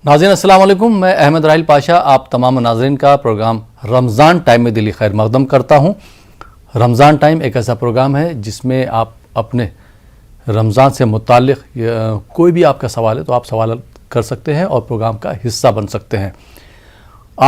ناظرین السلام علیکم، میں احمد راحیل پاشا آپ تمام ناظرین کا پروگرام رمضان ٹائم میں دلی خیر مقدم کرتا ہوں۔ رمضان ٹائم ایک ایسا پروگرام ہے جس میں آپ اپنے رمضان سے متعلق کوئی بھی آپ کا سوال ہے تو آپ سوال کر سکتے ہیں اور پروگرام کا حصہ بن سکتے ہیں۔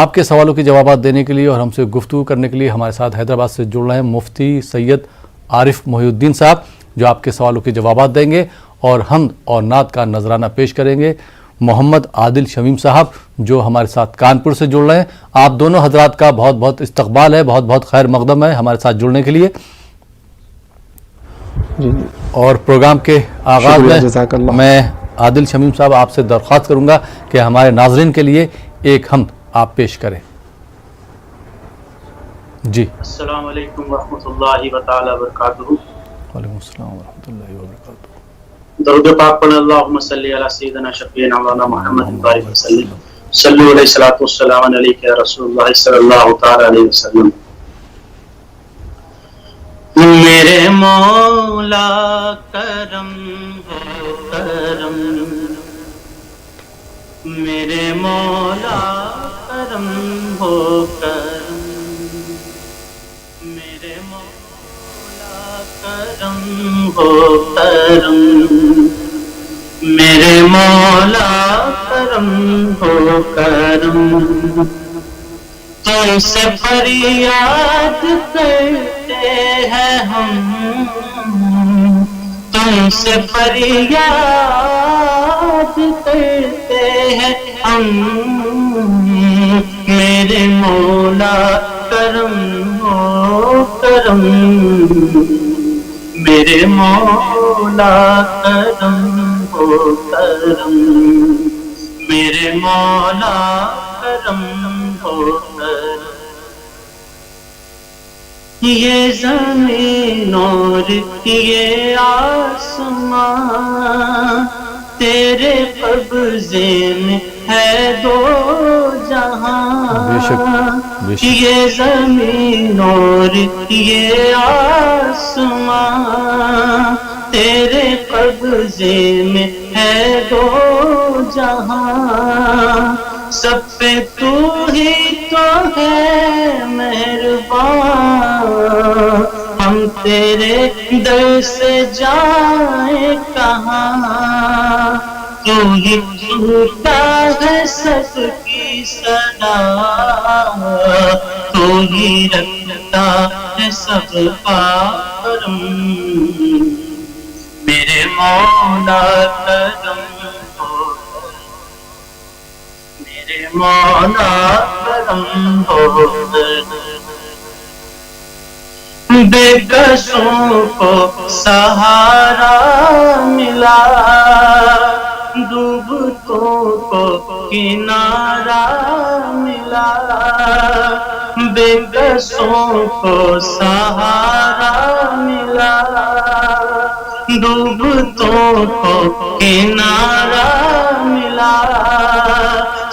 آپ کے سوالوں کے جوابات دینے کے لیے اور ہم سے گفتگو کرنے کے لیے ہمارے ساتھ حیدرآباد سے جڑ رہے ہیں مفتی سید عارف محی الدین صاحب، جو آپ کے سوالوں کے جوابات دیں گے، اور حمد اور نعت کا نذرانہ پیش کریں گے محمد عادل شمیم صاحب، جو ہمارے ساتھ کانپور سے جڑ رہے ہیں۔ آپ دونوں حضرات کا بہت بہت استقبال ہے، بہت بہت خیر مقدم ہے ہمارے ساتھ جڑنے کے لیے۔ اور پروگرام کے آغاز میں میں عادل شمیم صاحب آپ سے درخواست کروں گا کہ ہمارے ناظرین کے لیے ایک حمد آپ پیش کریں۔ جی السلام علیکم ورحمۃ اللہ تعالی وبرکاتہ۔ وعلیکم السلام ورحمۃ اللہ وبرکاتہ۔ درود پاک پڑھیں، اللہم صلی علی سیدنا شفیعنا مولانا محمد بارک وسلم، صلو علیہ الصلوۃ والسلام علیک یا رسول اللہ صلی اللہ تعالی علیہ وسلم۔ میرے مولا کرم ہو کرم، میرے مولا کرم ہو کرم، میرے مولا کرم ہو کرم، میرے مولا کرم ہو کرم۔ تم سے فریاد کرتے ہیں ہم، تم سے فریاد کرتے ہیں ہم، میرے مولا کرم ہو کرم، میرے مولا کرم ہو کرم، میرے مولا کرم ہو کرم۔ یہ زمین اور یہ آسمان تیرے قبضے میں ہے دو جہاں، یہ زمین اور یہ آسمان تیرے قبضے میں ہے دو جہاں، سب پہ تو ہی تو ہے مہربان، ہم تیرے در سے جائیں کہاں، تو ہی سنتا ہے سب کی صدا، تو ہی رکھتا ہے سب کا کرم، میرے مولا کرم ہو، میرے مولا کرم ہو۔ بے کسوں کو سہارا ملا، ڈوبتوں کو کنارہ ملا، بے کسوں کو سہارا ملا، ڈوبتوں کو کنارہ ملا،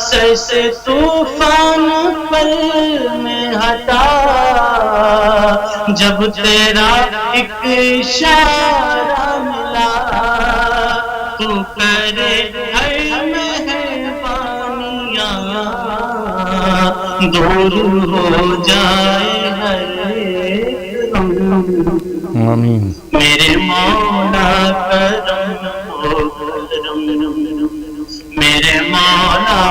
سر سے طوفان پل میں ہٹا، جب تیرا ایک اشارہ ملا، تو کرے ہر مہربانیاں، دور ہو جائے ہر غم، آمین۔ میرے مولا کرم ہو کرم، میرے مولا۔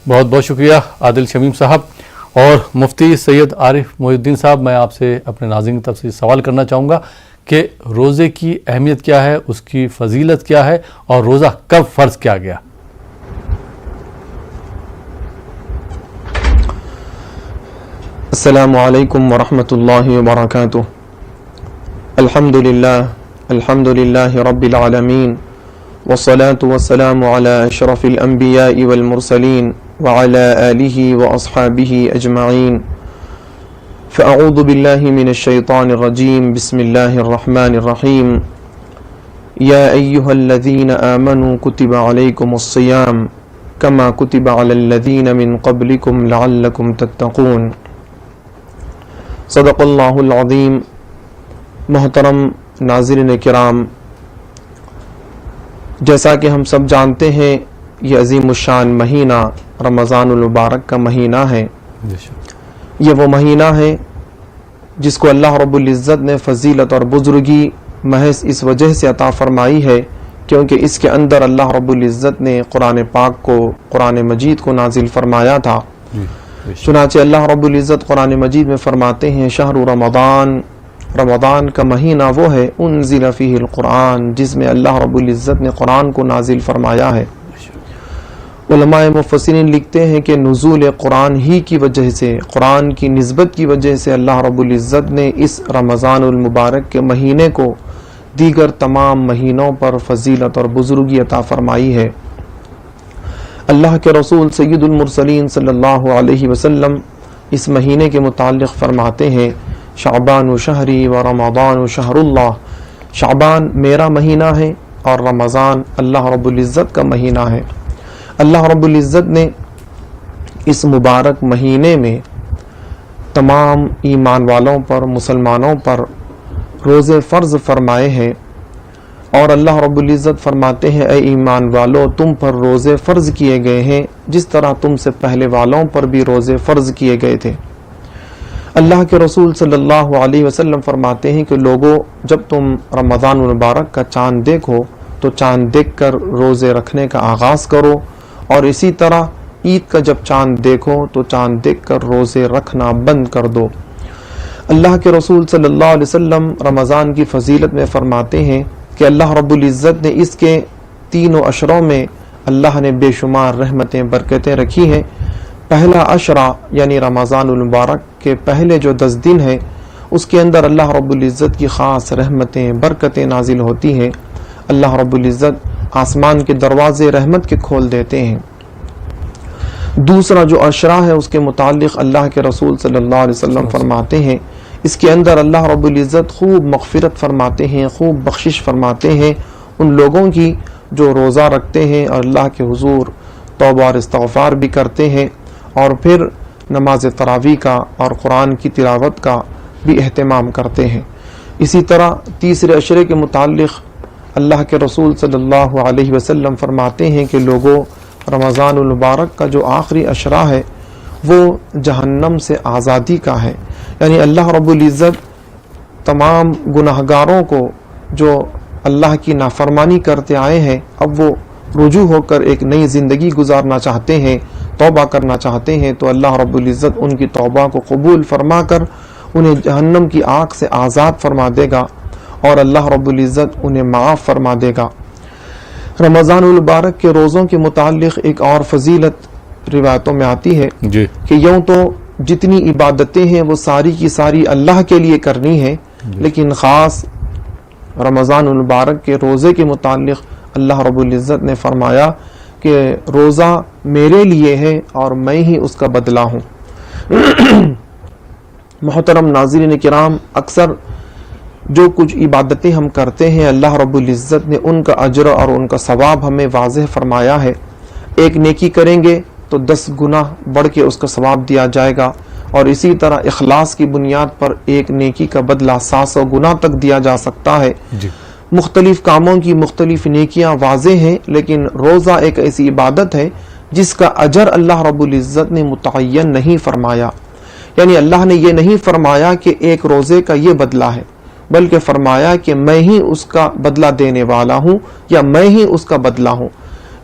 بہت بہت شکریہ عادل شمیم صاحب۔ اور مفتی سید عارف محی الدین صاحب، میں آپ سے اپنے ناظرین کی طرف سے سوال کرنا چاہوں گا کہ روزے کی اہمیت کیا ہے، اس کی فضیلت کیا ہے، اور روزہ کب فرض کیا گیا؟ السلام علیکم ورحمۃ اللہ وبرکاتہ۔ الحمد للہ رب العالمین، والصلاة والسلام علی اشرف الانبیاء والمرسلین وعلی آلہ واصحابہ اجمعین۔ فاعوذ باللہ من الشیطان الرجیم، بسم اللہ الرحمن الرحیم۔ یا ایہا الذین آمنوا کتب علیکم الصیام کما کتب علی الذین من قبلکم لعلکم تتقون۔ صدق اللہ العظیم۔ محترم ناظرین کرام، جیسا کہ ہم سب جانتے ہیں یہ عظیم الشان مہینہ رمضان المبارک کا مہینہ ہے. یہ وہ مہینہ ہے جس کو اللہ رب العزت نے فضیلت اور بزرگی محض اس وجہ سے عطا فرمائی ہے کیونکہ اس کے اندر اللہ رب العزت نے قرآن پاک کو، قرآن مجید کو نازل فرمایا تھا. چنانچہ اللہ رب العزت قرآن مجید میں فرماتے ہیں شہر رمضان، رمضان کا مہینہ وہ ہے انزل فیہ القرآن جس میں اللہ رب العزت نے قرآن کو نازل فرمایا ہے. علماء مفسرین لکھتے ہیں کہ نزول قرآن ہی کی وجہ سے، قرآن کی نسبت کی وجہ سے اللہ رب العزت نے اس رمضان المبارک کے مہینے کو دیگر تمام مہینوں پر فضیلت اور بزرگی عطا فرمائی ہے. اللہ کے رسول سید المرسلین صلی اللہ علیہ وسلم اس مہینے کے متعلق فرماتے ہیں شعبان شہری و رمضان شہر اللہ، شعبان میرا مہینہ ہے اور رمضان اللہ رب العزت کا مہینہ ہے. اللہ رب العزت نے اس مبارک مہینے میں تمام ایمان والوں پر، مسلمانوں پر روزے فرض فرمائے ہیں اور اللہ رب العزت فرماتے ہیں اے ایمان والو تم پر روزے فرض کیے گئے ہیں جس طرح تم سے پہلے والوں پر بھی روزے فرض کیے گئے تھے. اللہ کے رسول صلی اللہ علیہ وسلم فرماتے ہیں کہ لوگوں جب تم رمضان المبارک کا چاند دیکھو تو چاند دیکھ کر روزے رکھنے کا آغاز کرو اور اسی طرح عید کا جب چاند دیکھو تو چاند دیکھ کر روزے رکھنا بند کر دو. اللہ کے رسول صلی اللہ علیہ وسلم رمضان کی فضیلت میں فرماتے ہیں کہ اللہ رب العزت نے اس کے تینوں عشروں میں اللہ نے بے شمار رحمتیں برکتیں رکھی ہیں. پہلا عشرہ یعنی رمضان المبارک کے پہلے جو 10 دن ہیں اس کے اندر اللہ رب العزت کی خاص رحمتیں برکتیں نازل ہوتی ہیں. اللہ رب العزت آسمان کے دروازے رحمت کے کھول دیتے ہیں. دوسرا جو عشرہ ہے اس کے متعلق اللہ کے رسول صلی اللہ علیہ وسلم فرماتے ہیں اس کے اندر اللہ رب العزت خوب مغفرت فرماتے ہیں، خوب بخشش فرماتے ہیں ان لوگوں کی جو روزہ رکھتے ہیں اور اللہ کے حضور توبہ اور استغفار بھی کرتے ہیں اور پھر نماز تراویح کا اور قرآن کی تلاوت کا بھی اہتمام کرتے ہیں. اسی طرح تیسرے عشرے کے متعلق اللہ کے رسول صلی اللہ علیہ وسلم فرماتے ہیں کہ لوگوں رمضان المبارک کا جو آخری عشرہ ہے وہ جہنم سے آزادی کا ہے. یعنی اللہ رب العزت تمام گناہگاروں کو جو اللہ کی نافرمانی کرتے آئے ہیں اب وہ رجوع ہو کر ایک نئی زندگی گزارنا چاہتے ہیں، توبہ کرنا چاہتے ہیں تو اللہ رب العزت ان کی توبہ کو قبول فرما کر انہیں جہنم کی آگ سے آزاد فرما دے گا اور اللہ رب العزت انہیں معاف فرما دے گا. رمضان المبارک کے روزوں کے متعلق ایک اور فضیلت روایتوں میں آتی ہے کہ یوں تو جتنی عبادتیں ہیں وہ ساری کی ساری اللہ کے لیے کرنی ہے لیکن خاص رمضان المبارک کے روزے کے متعلق اللہ رب العزت نے فرمایا کہ روزہ میرے لیے ہے اور میں ہی اس کا بدلہ ہوں. محترم ناظرین کرام، اکثر جو کچھ عبادتیں ہم کرتے ہیں اللہ رب العزت نے ان کا اجر اور ان کا ثواب ہمیں واضح فرمایا ہے. ایک نیکی کریں گے تو 10 گنا بڑھ کے اس کا ثواب دیا جائے گا اور اسی طرح اخلاص کی بنیاد پر ایک نیکی کا بدلہ 700 گنا تک دیا جا سکتا ہے. مختلف کاموں کی مختلف نیکیاں واضح ہیں لیکن روزہ ایک ایسی عبادت ہے جس کا اجر اللہ رب العزت نے متعین نہیں فرمایا. یعنی اللہ نے یہ نہیں فرمایا کہ ایک روزے کا یہ بدلہ ہے بلکہ فرمایا کہ میں ہی اس کا بدلہ دینے والا ہوں یا میں ہی اس کا بدلہ ہوں.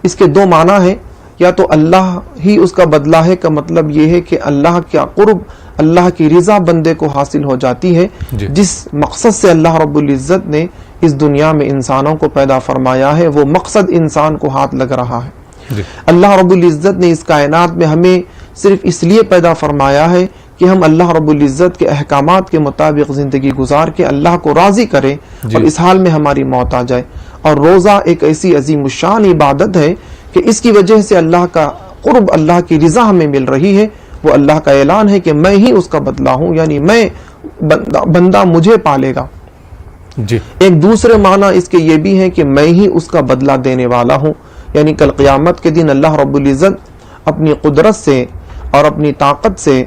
اس کے 2 معنی ہیں، یا تو اللہ ہی اس کا بدلہ ہے کا مطلب یہ ہے کہ اللہ کا قرب، اللہ کی رضا بندے کو حاصل ہو جاتی ہے جس مقصد سے اللہ رب العزت نے اس دنیا میں انسانوں کو پیدا فرمایا ہے وہ مقصد انسان کو ہاتھ لگ رہا ہے. اللہ رب العزت نے اس کائنات میں ہمیں صرف اس لیے پیدا فرمایا ہے کہ ہم اللہ رب العزت کے احکامات کے مطابق زندگی گزار کے اللہ کو راضی کریں اور اس حال میں ہماری موت آ جائے. اور روزہ ایک ایسی عظیم الشان عبادت ہے کہ اس کی وجہ سے اللہ کا قرب، اللہ کی رضا ہمیں مل رہی ہے. وہ اللہ کا اعلان ہے کہ میں ہی اس کا بدلہ ہوں، یعنی میں بندہ مجھے پالے گا. ایک دوسرے معنی اس کے یہ بھی ہے کہ میں ہی اس کا بدلہ دینے والا ہوں، یعنی کل قیامت کے دن اللہ رب العزت اپنی قدرت سے اور اپنی طاقت سے،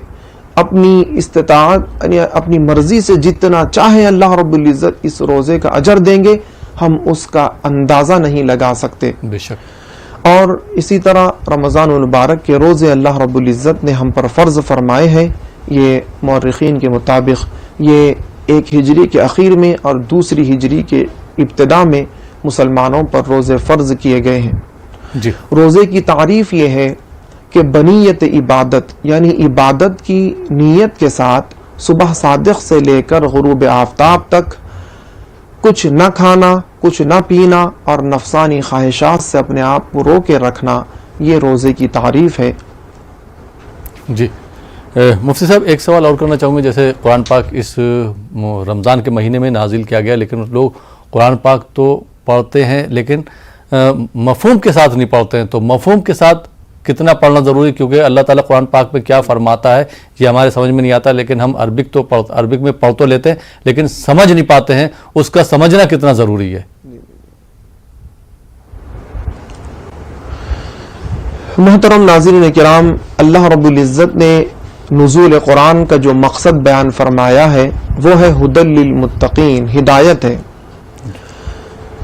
اپنی استطاعت یعنی اپنی مرضی سے جتنا چاہے اللہ رب العزت اس روزے کا اجر دیں گے ہم اس کا اندازہ نہیں لگا سکتے. بے شک. اور اسی طرح رمضان المبارک کے روزے اللہ رب العزت نے ہم پر فرض فرمائے ہیں. یہ مورخین کے مطابق یہ ایک ہجری کے اخیر میں اور دوسری ہجری کے ابتدا میں مسلمانوں پر روزے فرض کیے گئے ہیں. جی. روزے کی تعریف یہ ہے کہ بنیت عبادت یعنی عبادت کی نیت کے ساتھ صبح صادق سے لے کر غروب آفتاب تک کچھ نہ کھانا کچھ نہ پینا اور نفسانی خواہشات سے اپنے آپ کو رو کے رکھنا، یہ روزے کی تعریف ہے. جی مفتی صاحب ایک سوال اور کرنا چاہوں گا. جیسے قرآن پاک اس رمضان کے مہینے میں نازل کیا گیا، لیکن لوگ قرآن پاک تو پڑھتے ہیں لیکن مفہوم کے ساتھ نہیں پڑھتے ہیں. تو مفہوم کے ساتھ کتنا پڑھنا ضروری، کیونکہ اللہ تعالیٰ قرآن پاک میں کیا فرماتا ہے یہ ہمارے سمجھ میں نہیں آتا، لیکن ہم عربک میں پڑھ تو لیتے ہیں لیکن سمجھ نہیں پاتے ہیں. اس کا سمجھنا کتنا ضروری ہے؟ محترم ناظرین کرام، اللہ رب العزت نے نزول قرآن کا جو مقصد بیان فرمایا ہے وہ ہے ھدی للمتقین، ہدایت ہے.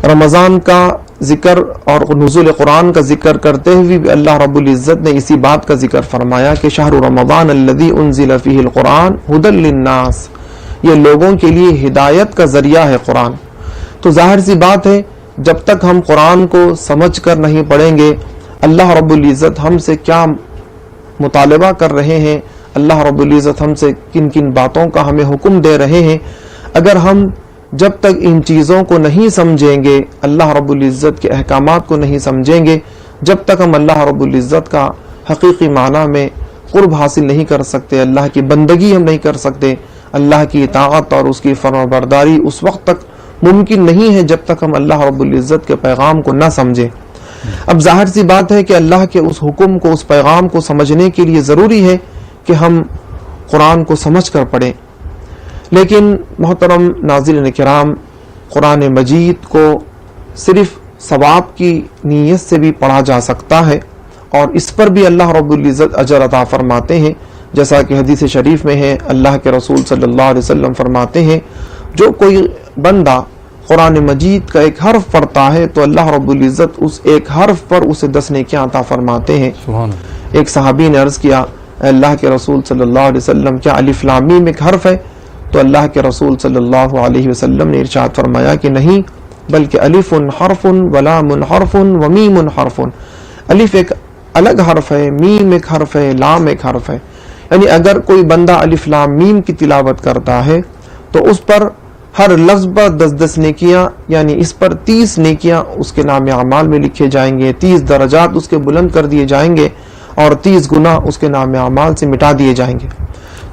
رمضان کا ذکر اور نزول قرآن کا ذکر کرتے ہوئے بھی اللہ رب العزت نے اسی بات کا ذکر فرمایا کہ شہر رمضان الذی انزل فیہ القرآن ھدی للناس، یہ لوگوں کے لیے ہدایت کا ذریعہ ہے قرآن. تو ظاہر سی بات ہے جب تک ہم قرآن کو سمجھ کر نہیں پڑھیں گے اللہ رب العزت ہم سے کیا مطالبہ کر رہے ہیں، اللہ رب العزت ہم سے کن کن باتوں کا ہمیں حکم دے رہے ہیں، اگر ہم جب تک ان چیزوں کو نہیں سمجھیں گے، اللہ رب العزت کے احکامات کو نہیں سمجھیں گے، جب تک ہم اللہ رب العزت کا حقیقی معنی میں قرب حاصل نہیں کر سکتے، اللہ کی بندگی ہم نہیں کر سکتے، اللہ کی اطاعت اور اس کی فرمانبرداری اس وقت تک ممکن نہیں ہے جب تک ہم اللہ رب العزت کے پیغام کو نہ سمجھیں. اب ظاہر سی بات ہے کہ اللہ کے اس حکم کو، اس پیغام کو سمجھنے کے لیے ضروری ہے کہ ہم قرآن کو سمجھ کر پڑھیں. لیکن محترم ناظرین کرام، قرآن مجید کو صرف ثواب کی نیت سے بھی پڑھا جا سکتا ہے اور اس پر بھی اللہ رب العزت اجر عطا فرماتے ہیں. جیسا کہ حدیث شریف میں ہے، اللہ کے رسول صلی اللہ علیہ وسلم فرماتے ہیں جو کوئی بندہ قرآن مجید کا ایک حرف پڑھتا ہے تو اللہ رب العزت اس ایک حرف پر اسے 10 نیکیاں عطا فرماتے ہیں. ایک صحابی نے عرض کیا، اللہ کے رسول صلی اللہ علیہ وسلم کیا الف لام میم ایک حرف ہے؟ تو اللہ کے رسول صلی اللہ علیہ وسلم نے ارشاد فرمایا کہ نہیں، بلکہ الف حرف ولام حرف ومیم حرف. الف ایک الگ حرف ہے، میم ایک حرف ہے، لام ایک حرف ہے. یعنی اگر کوئی بندہ الف لام میم کی تلاوت کرتا ہے تو اس پر ہر لفظ پر 10 نیکیاں، یعنی اس پر 30 نیکیاں اس کے نام اعمال میں لکھے جائیں گے، 30 درجات اس کے بلند کر دیے جائیں گے اور 30 گناہ اس کے نام اعمال سے مٹا دیے جائیں گے.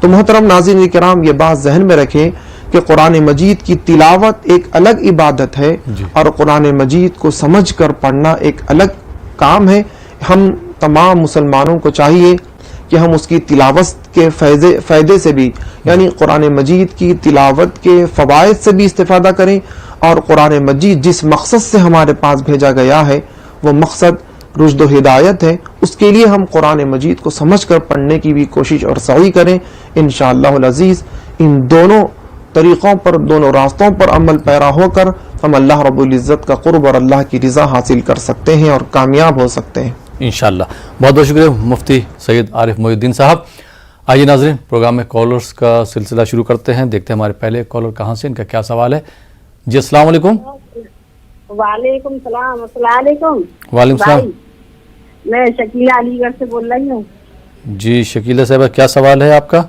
تو محترم ناظرین کرام، یہ بات ذہن میں رکھیں کہ قرآن مجید کی تلاوت ایک الگ عبادت ہے اور قرآن مجید کو سمجھ کر پڑھنا ایک الگ کام ہے. ہم تمام مسلمانوں کو چاہیے کہ ہم اس کی تلاوت کے فائدے سے بھی، یعنی قرآن مجید کی تلاوت کے فوائد سے بھی استفادہ کریں، اور قرآن مجید جس مقصد سے ہمارے پاس بھیجا گیا ہے وہ مقصد رشد و ہدایت ہے، اس کے لیے ہم قرآن مجید کو سمجھ کر پڑھنے کی بھی کوشش اور سعی کریں. انشاءاللہ العزیز ان دونوں طریقوں پر، دونوں راستوں پر عمل پیرا ہو کر ہم اللہ رب العزت کا قرب اور اللہ کی رضا حاصل کر سکتے ہیں اور کامیاب ہو سکتے ہیں انشاءاللہ. بہت بہت شکریہ مفتی سید عارف محی الدین صاحب. آئیے ناظرین، پروگرام میں کالرز کا سلسلہ شروع کرتے ہیں. دیکھتے ہیں ہمارے پہلے کالر کہاں سے، ان کا کیا سوال ہے. جی السلام علیکم. وعلیکم السلام. السلام علیکم. وعلیکم السلام. میں شکیلہ علی گڑھ سے بول رہی ہوں. جی شکیلہ صاحبہ، کیا سوال ہے آپ کا؟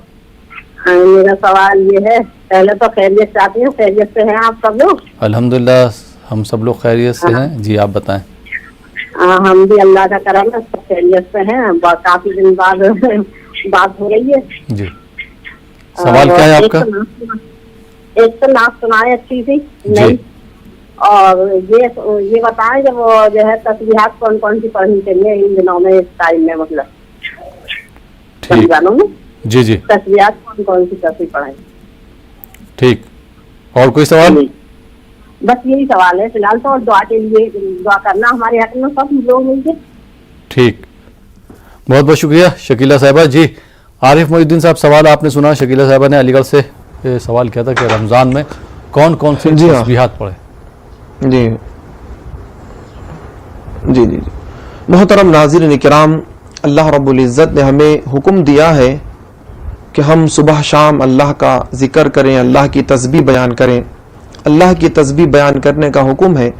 میرا سوال یہ ہے، پہلے تو خیریت چاہتی ہوں. خیریت سے ہیں آپ سب لوگ؟ الحمدللہ ہم سب لوگ خیریت سے ہیں. جی آپ بتائیں. ہم بھی اللہ کا کرم ہے، سب خیریت سے ہیں. کافی دن بعد بات ہو رہی ہے. جی سوال کیا ہے آپ کا؟ ایک تو نعت سنائے اچھی سی نہیں، اور یہ بتائیں کہ وہ جو ہے تسبیحات کون کون سی پڑھنی چاہیے ان دنوں میں، اس ٹائم میں، مطلب رمضانوں میں. جی جی تسبیحات کون کون سی کیسے پڑھیں؟ ٹھیک. اور کوئی سوال؟ بس یہی سوال ہے فی الحال تو، اور دعا کے لیے دعا کرنا ہمارے حق میں سب لوگ مل کے. ٹھیک، بہت بہت شکریہ شکیلہ صاحبہ. جی عارف محی الدین صاحب، سوال آپ نے سنا. شکیلہ صاحبہ نے علی گڑھ سے سوال کیا تھا کہ رمضان میں کون کون سی تسبیحات پڑھیں. جی جی جی محترم ناظرین کرام، اللہ رب العزت نے ہمیں حکم دیا ہے کہ ہم صبح شام اللہ کا ذکر کریں، اللہ کی تسبیح بیان کریں۔ اللہ کی تسبیح بیان کرنے کا حکم ہے۔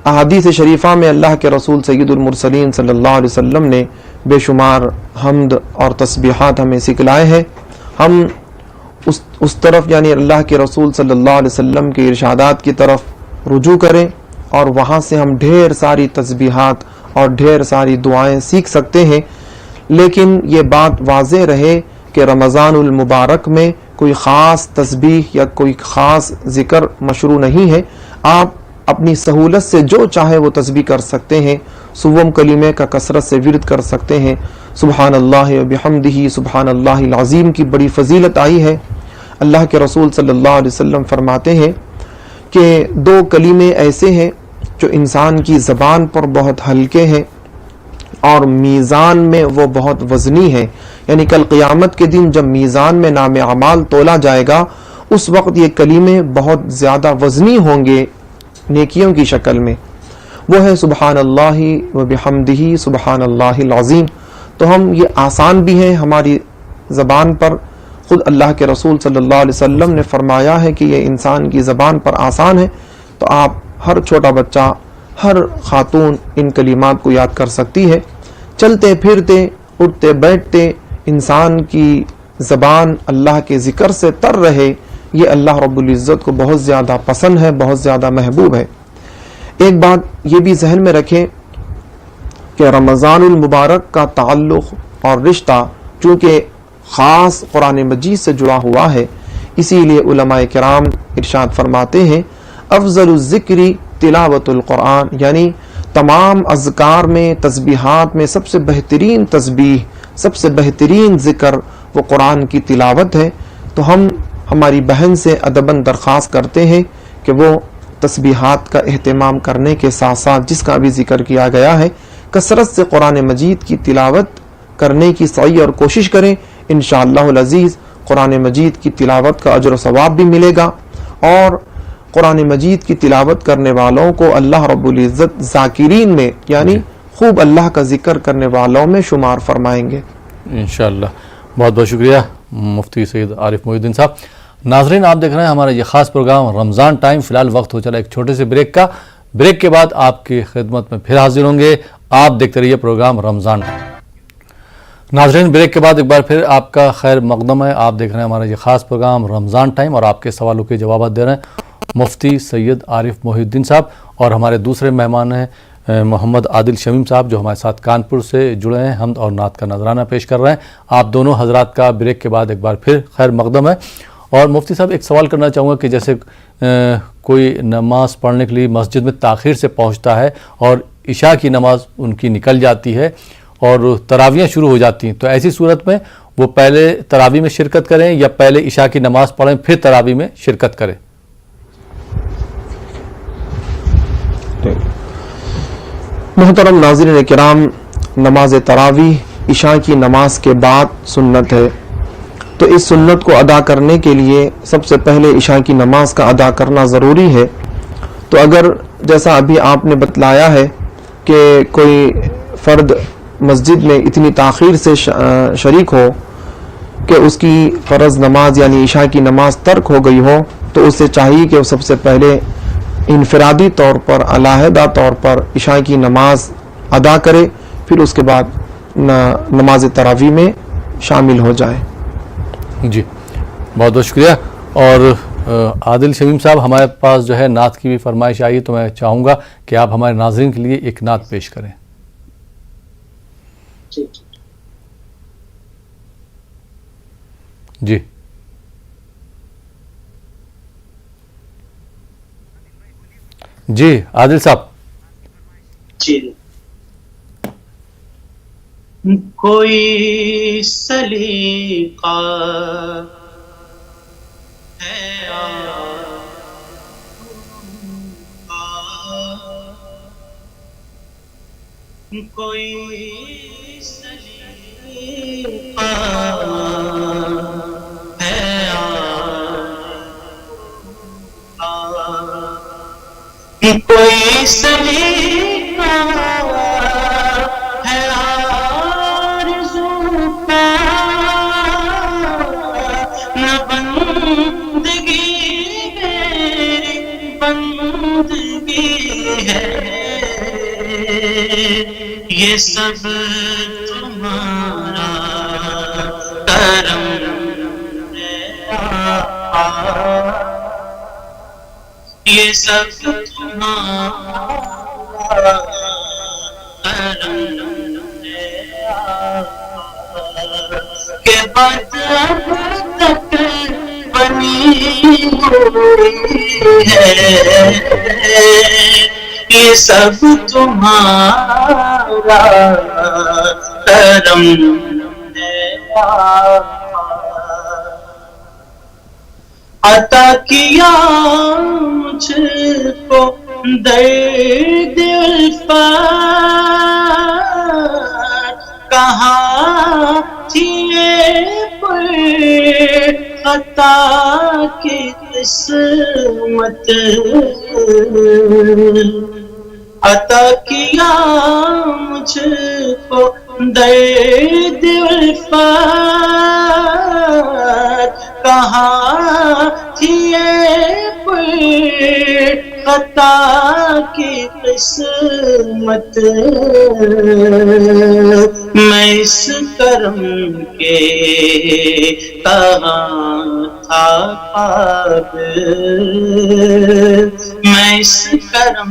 احادیث شریفہ میں اللہ کے رسول سید المرسلین صلی اللہ علیہ وسلم نے بے شمار حمد اور تسبیحات ہمیں سکھلائے ہیں۔ ہم اس طرف یعنی اللہ کے رسول صلی اللہ علیہ وسلم کے ارشادات کی طرف رجوع کریں اور وہاں سے ہم ڈھیر ساری تسبیحات اور ڈھیر ساری دعائیں سیکھ سکتے ہیں۔ لیکن یہ بات واضح رہے کہ رمضان المبارک میں کوئی خاص تسبیح یا کوئی خاص ذکر مشروع نہیں ہے۔ آپ اپنی سہولت سے جو چاہے وہ تسبیح کر سکتے ہیں، صوم کلمے کا کثرت سے ورد کر سکتے ہیں۔ سبحان اللہ و بحمدہ سبحان اللہ العظیم کی بڑی فضیلت آئی ہے۔ اللہ کے رسول صلی اللہ علیہ وسلم فرماتے ہیں کہ دو کلمے ایسے ہیں جو انسان کی زبان پر بہت ہلکے ہیں اور میزان میں وہ بہت وزنی ہے، یعنی کل قیامت کے دن جب میزان میں نام اعمال تولا جائے گا اس وقت یہ کلمے بہت زیادہ وزنی ہوں گے نیکیوں کی شکل میں۔ وہ ہے سبحان اللہ و بحمدہ سبحان اللہ العظیم۔ تو ہم یہ آسان بھی ہیں ہماری زبان پر، خود اللہ کے رسول صلی اللہ علیہ وسلم نے فرمایا ہے کہ یہ انسان کی زبان پر آسان ہے، تو آپ ہر چھوٹا بچہ، ہر خاتون ان کلمات کو یاد کر سکتی ہے۔ چلتے پھرتے اٹھتے بیٹھتے انسان کی زبان اللہ کے ذکر سے تر رہے، یہ اللہ رب العزت کو بہت زیادہ پسند ہے، بہت زیادہ محبوب ہے۔ ایک بات یہ بھی ذہن میں رکھیں کہ رمضان المبارک کا تعلق اور رشتہ چونکہ خاص قرآن مجید سے جڑا ہوا ہے، اسی لیے علماء کرام ارشاد فرماتے ہیں افضل الذکر تلاوت القرآن، یعنی تمام اذکار میں، تسبیحات میں سب سے بہترین تسبیح، سب سے بہترین ذکر وہ قرآن کی تلاوت ہے۔ تو ہم ہماری بہن سے ادباً درخواست کرتے ہیں کہ وہ تسبیحات کا اہتمام کرنے کے ساتھ ساتھ جس کا بھی ذکر کیا گیا ہے کثرت سے قرآن مجید کی تلاوت کرنے کی سعی اور کوشش کریں۔ انشاءاللہ العزیز قرآن مجید کی تلاوت کا اجر و ثواب بھی ملے گا، اور قرآن مجید کی تلاوت کرنے والوں کو اللہ رب العزت ذاکرین میں یعنی خوب اللہ کا ذکر کرنے والوں میں شمار فرمائیں گے انشاءاللہ۔ بہت بہت شکریہ مفتی سید عارف محی الدین صاحب۔ ناظرین، آپ دیکھ رہے ہیں ہمارا یہ خاص پروگرام رمضان ٹائم۔ فی الحال وقت ہو چلا ایک چھوٹے سے بریک کا۔ بریک کے بعد آپ کی خدمت میں پھر حاضر ہوں گے۔ آپ دیکھتے رہیے پروگرام رمضان ٹائم۔ ناظرین، بریک کے بعد ایک بار پھر آپ کا خیر مقدم ہے۔ آپ دیکھ رہے ہیں ہمارا یہ خاص پروگرام رمضان ٹائم اور آپ کے سوالوں کے جوابات دے رہے ہیں مفتی سید عارف محی الدین صاحب، اور ہمارے دوسرے مہمان ہیں محمد عادل شمیم صاحب جو ہمارے ساتھ کانپور سے جڑے ہیں، حمد اور نعت کا نذرانہ پیش کر رہے ہیں۔ آپ دونوں حضرات کا بریک کے بعد ایک بار پھر خیر مقدم ہے۔ اور مفتی صاحب، ایک سوال کرنا چاہوں گا کہ جیسے کوئی نماز پڑھنے کے لیے مسجد میں تاخیر سے پہنچتا ہے اور عشاء کی نماز ان کی نکل جاتی ہے اور تراویحیں شروع ہو جاتی ہیں، تو ایسی صورت میں وہ پہلے تراویح میں شرکت کریں یا پہلے عشاء کی نماز پڑھیں پھر تراویح میں شرکت کریں؟ محترم ناظرین کرام، نماز تراویح عشاء کی نماز کے بعد سنت ہے، تو اس سنت کو ادا کرنے کے لیے سب سے پہلے عشاء کی نماز کا ادا کرنا ضروری ہے۔ تو اگر جیسا ابھی آپ نے بتلایا ہے کہ کوئی فرد مسجد میں اتنی تاخیر سے شریک ہو کہ اس کی فرض نماز یعنی عشاء کی نماز ترک ہو گئی ہو، تو اسے چاہیے کہ وہ سب سے پہلے انفرادی طور پر، علیحدہ طور پر عشاء کی نماز ادا کرے، پھر اس کے بعد نماز تراویح میں شامل ہو جائے۔ جی بہت بہت شکریہ۔ اور عادل شمیم صاحب، ہمارے پاس جو ہے نعت کی بھی فرمائش آئی، تو میں چاہوں گا کہ آپ ہمارے ناظرین کے لیے ایک نعت پیش کریں۔ جی جی عادل صاحب۔ جی کوئی سلیقہ ہے کوئی سلیقہ ہے کوئی سلیقہ ہے آرزو کا نہ بندگی میری بندگی ہے یہ سب تمہارا کرم ہے یہ سب تمہارا کرم ہے کہ بات اب تک بنی ہوئی ہے یہ سب تمہارا کرم ہے عطا کیا مجھ کو درد الفات کہاں تھی یہ پر خطا کی قسمت عطا کیا مجھ کو درد الفات کہاں تھی یہ پر خطا کی قسمت میں اس کرم کے کہاں تھا قابل میں اس کرم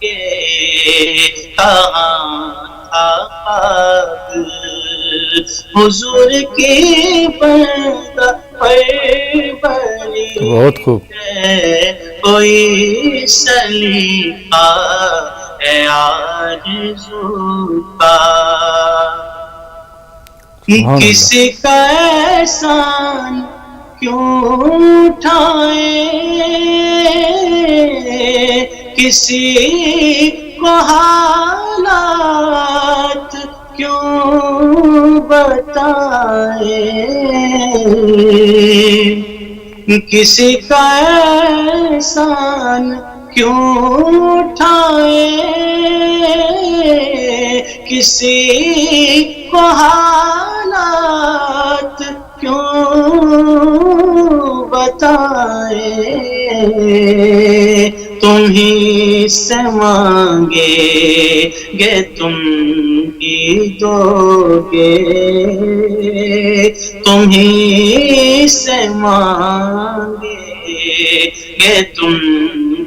کے کہاں تھا قابل حضور کی بندہ پروری بہت خوب کوئی سلیقہ ہے آرزو کا کسی کا احسان کیوں اٹھائیں کسی کو حالات کیوں بتائیں کسی کا احسان کیوں اٹھائیں کسی کو حالات کیوں بتائیں تم ہی سے مانگے گے تم ہی دو گے تم ہی سے مانگے گے تم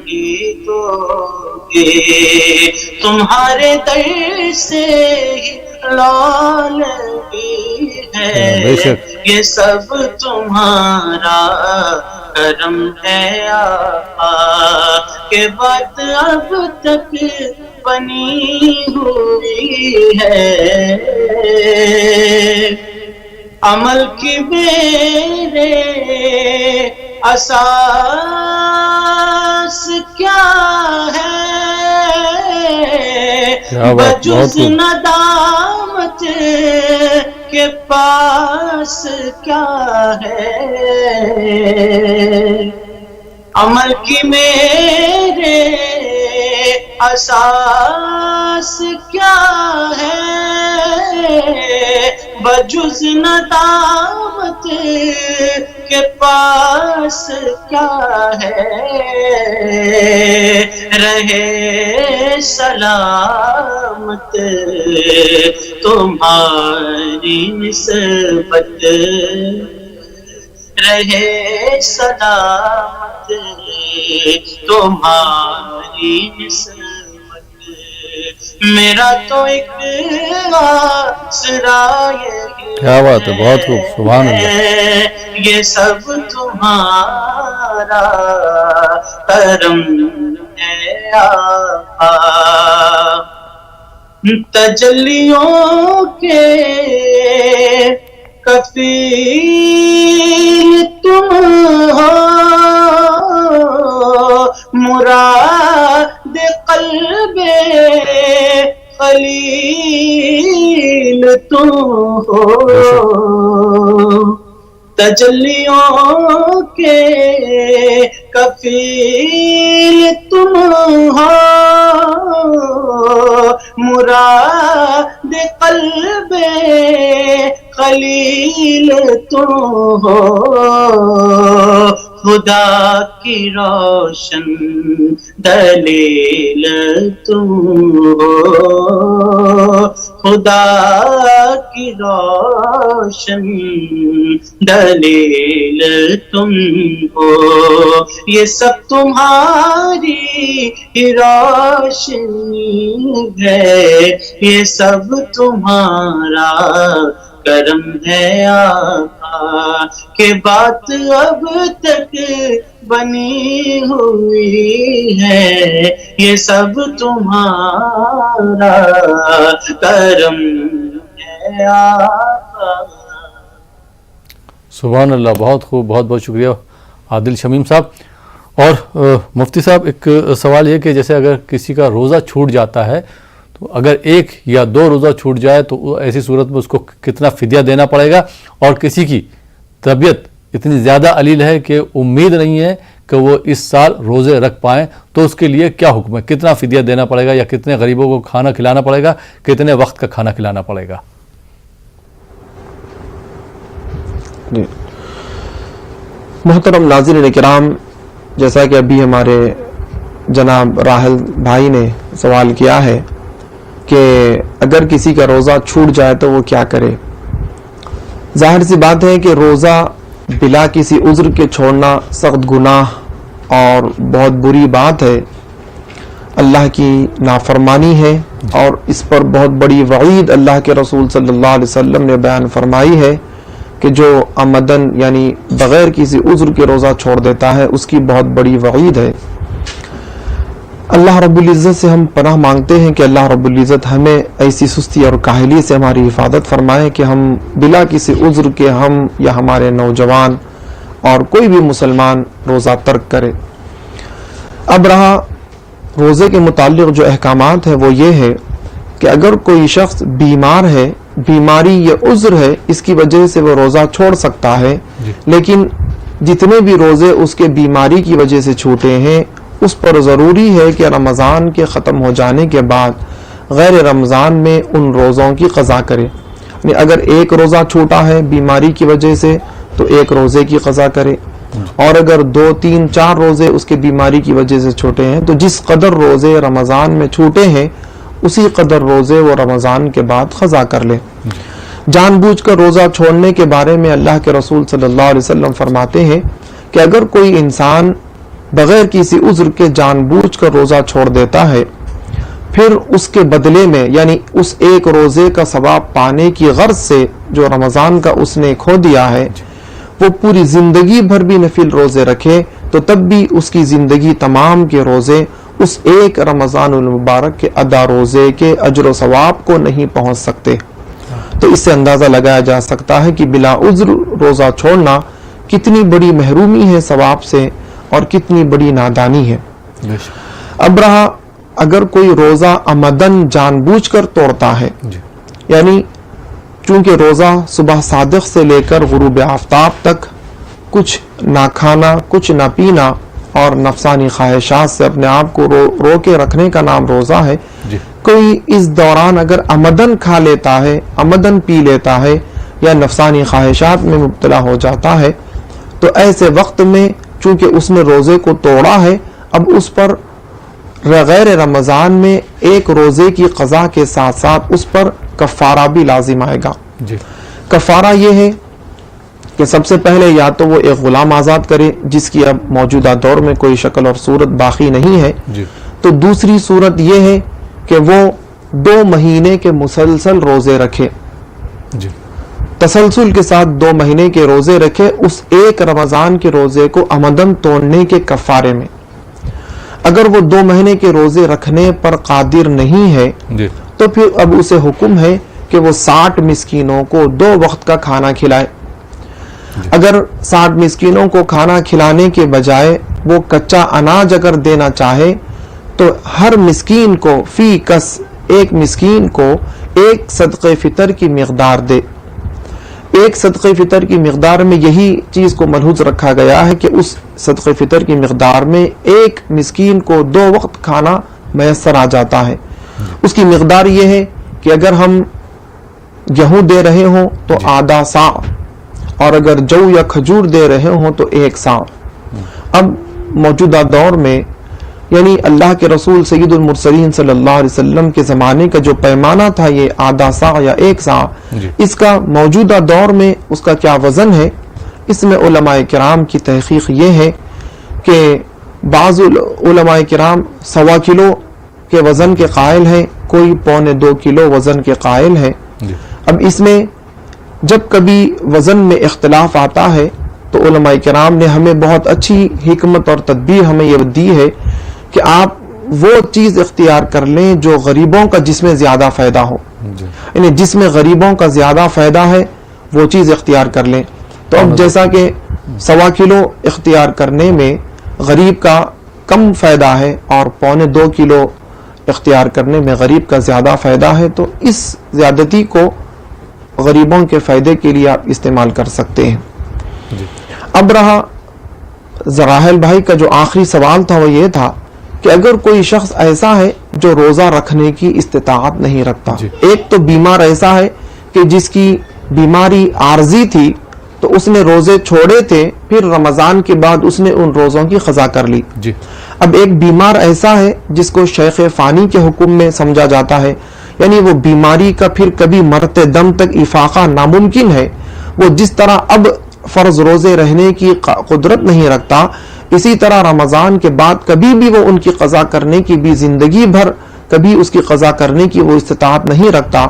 ہی دو گے تمہارے در سے ہی لالگی ہے یہ سب تمہارا کرم ہے آقا کہ بات اب تک بنی ہوئی ہے عمل کی میرے اساس کیا ہے بجز ندامت کے پاس کیا ہے عمل کی میرے اساس کیا ہے بجز ندامت کے پاس کیا ہے رہے سلامت تمہاری نسبت رہے سلامت تمہاری نسبت میرا تو ایک آسرا کیا بات ہے بہت خوب سبحان اللہ یہ سب تمہارا کرم ہے آقا تجلیوں کے کفیل تم ہو مراد قلب خلیل تم ہو تجلیوں کے کفیل تم ہو، مراد قلب خلیل تم ہو، خدا کی روشن دلیل تم ہو، خدا کی روشن دلیل تم ہو، یہ سب تمہاری ہی روشنی ہے، یہ سب تمہارا کرم ہے آقا، کہ بات اب تک بنی ہوئی ہے، یہ سب تمہارا کرم ہے آقا۔ سبحان اللہ، بہت خوب، بہت بہت شکریہ عادل شمیم صاحب۔ اور مفتی صاحب ایک سوال یہ کہ جیسے اگر کسی کا روزہ چھوٹ جاتا ہے تو اگر ایک یا دو روزہ چھوٹ جائے تو ایسی صورت میں اس کو کتنا فدیہ دینا پڑے گا، اور کسی کی طبیعت اتنی زیادہ علیل ہے کہ امید نہیں ہے کہ وہ اس سال روزے رکھ پائیں تو اس کے لیے کیا حکم ہے؟ کتنا فدیہ دینا پڑے گا، یا کتنے غریبوں کو کھانا کھلانا پڑے گا، کتنے وقت کا کھانا کھلانا پڑے گا؟ جی محترم ناظرین کرام، جیسا کہ ابھی ہمارے جناب راحل بھائی نے سوال کیا ہے کہ اگر کسی کا روزہ چھوٹ جائے تو وہ کیا کرے۔ ظاہر سی بات ہے کہ روزہ بلا کسی عذر کے چھوڑنا سخت گناہ اور بہت بری بات ہے، اللہ کی نافرمانی ہے، اور اس پر بہت بڑی وعید اللہ کے رسول صلی اللہ علیہ وسلم نے بیان فرمائی ہے کہ جو عمدن یعنی بغیر کسی عذر کے روزہ چھوڑ دیتا ہے اس کی بہت بڑی وعید ہے۔ اللہ رب العزت سے ہم پناہ مانگتے ہیں کہ اللہ رب العزت ہمیں ایسی سستی اور کاہلی سے ہماری حفاظت فرمائے کہ ہم بلا کسی عذر کے ہم یا ہمارے نوجوان اور کوئی بھی مسلمان روزہ ترک کرے۔ اب رہا روزے کے متعلق جو احکامات ہیں وہ یہ ہے کہ اگر کوئی شخص بیمار ہے، بیماری یا عذر ہے، اس کی وجہ سے وہ روزہ چھوڑ سکتا ہے، لیکن جتنے بھی روزے اس کے بیماری کی وجہ سے چھوٹے ہیں اس پر ضروری ہے کہ رمضان کے ختم ہو جانے کے بعد غیر رمضان میں ان روزوں کی قضا کرے۔ یعنی اگر ایک روزہ چھوٹا ہے بیماری کی وجہ سے تو ایک روزے کی قضا کرے، اور اگر 2 3 4 روزے اس کے بیماری کی وجہ سے چھوٹے ہیں تو جس قدر روزے رمضان میں چھوٹے ہیں اسی قدر روزے وہ رمضان کے بعد قضا کر لے۔ جان بوجھ کر روزہ چھوڑنے کے بارے میں اللہ کے رسول صلی اللہ علیہ وسلم فرماتے ہیں کہ اگر کوئی انسان بغیر کسی عذر کے جان بوجھ کر روزہ چھوڑ دیتا ہے، پھر اس کے بدلے میں یعنی اس ایک روزے کا ثواب پانے کی غرض سے جو رمضان کا اس نے کھو دیا ہے وہ پوری زندگی بھر بھی نفل روزے رکھے تو تب بھی اس کی زندگی تمام کے روزے اس ایک رمضان المبارک کے ادا روزے کے اجر و ثواب کو نہیں پہنچ سکتے۔ تو اس سے اندازہ لگایا جا سکتا ہے کہ بلا عذر روزہ چھوڑنا کتنی بڑی محرومی ہے ثواب سے اور کتنی بڑی نادانی ہے۔ اب رہا اگر کوئی روزہ عمدن جان بوجھ کر توڑتا ہے، یعنی چونکہ روزہ صبح صادق سے لے کر غروب آفتاب تک کچھ نہ کھانا کچھ نہ پینا اور نفسانی خواہشات سے اپنے آپ کو رو کے رکھنے کا نام روزہ ہے، کوئی اس دوران اگر عمدن کھا لیتا ہے، عمدن پی لیتا ہے یا نفسانی خواہشات میں مبتلا ہو جاتا ہے تو ایسے وقت میں چونکہ اس نے روزے کو توڑا ہے اب اس پر غیر رمضان میں ایک روزے کی قضا کے ساتھ ساتھ اس پر کفارہ بھی لازم آئے گا۔ کفارہ یہ ہے کہ سب سے پہلے یا تو وہ ایک غلام آزاد کرے جس کی اب موجودہ دور میں کوئی شکل اور صورت باقی نہیں ہے، تو دوسری صورت یہ ہے کہ وہ 2 مہینے کے مسلسل روزے رکھے، تسلسل کے ساتھ 2 مہینے کے روزے رکھے اس ایک رمضان کے روزے کو عمدن توڑنے کے کفارے میں۔ اگر وہ 2 مہینے کے روزے رکھنے پر قادر نہیں ہے تو پھر اب اسے حکم ہے کہ وہ 60 مسکینوں کو 2 وقت کا کھانا کھلائے۔ اگر 60 مسکینوں کو کھانا کھلانے کے بجائے وہ کچا اناج اگر دینا چاہے تو ہر مسکین کو فی کس ایک مسکین کو 1 صدقہ فطر کی مقدار دے۔ ایک صدقہ فطر کی مقدار میں یہی چیز کو ملحوظ رکھا گیا ہے کہ اس صدقہ فطر کی مقدار میں ایک مسکین کو 2 وقت کھانا میسر آ جاتا ہے. اس کی مقدار یہ ہے کہ اگر ہم گیہوں دے رہے ہوں تو آدھا سا، اور اگر جو یا کھجور دے رہے ہوں تو 1 سا. اب موجودہ دور میں یعنی اللہ کے رسول سید المرسلین صلی اللہ علیہ وسلم کے زمانے کا جو پیمانہ تھا یہ آدھا سا یا 1 سا، اس کا موجودہ دور میں اس کا کیا وزن ہے؟ اس میں علماء کرام کی تحقیق یہ ہے کہ بعض علماء کرام 1.25 کلو کے وزن کے قائل ہیں، کوئی 1.25 کلو وزن کے قائل ہے. اب اس میں جب کبھی وزن میں اختلاف آتا ہے تو علماء کرام نے ہمیں بہت اچھی حکمت اور تدبیر ہمیں یہ دی ہے کہ آپ وہ چیز اختیار کر لیں جو غریبوں کا جس میں زیادہ فائدہ ہو، یعنی جس میں غریبوں کا زیادہ فائدہ ہے وہ چیز اختیار کر لیں. تو اب جیسا کہ 1.25 کلو اختیار کرنے میں غریب کا کم فائدہ ہے اور 1.25 کلو اختیار کرنے میں غریب کا زیادہ فائدہ ہے، تو اس زیادتی کو غریبوں کے فائدے کے لیے آپ استعمال کر سکتے ہیں. اب رہا زراحل بھائی کا جو آخری سوال تھا وہ یہ تھا کہ اگر کوئی شخص ایسا ہے جو روزہ رکھنے کی استطاعت نہیں رکھتا، ایک تو بیمار ایسا ہے کہ جس کی بیماری عارضی تھی تو اس نے روزے چھوڑے تھے، پھر رمضان کے بعد اس نے ان روزوں کی قضا کر لی. اب ایک بیمار ایسا ہے جس کو شیخ فانی کے حکم میں سمجھا جاتا ہے، یعنی وہ بیماری کا پھر کبھی مرتے دم تک افاقہ ناممکن ہے. وہ جس طرح اب فرض روزے رہنے کی قدرت نہیں رکھتا، اسی طرح رمضان کے بعد کبھی بھی وہ ان کی قضا کرنے کی بھی زندگی بھر کبھی اس کی قضا کرنے کی وہ استطاعت نہیں رکھتا.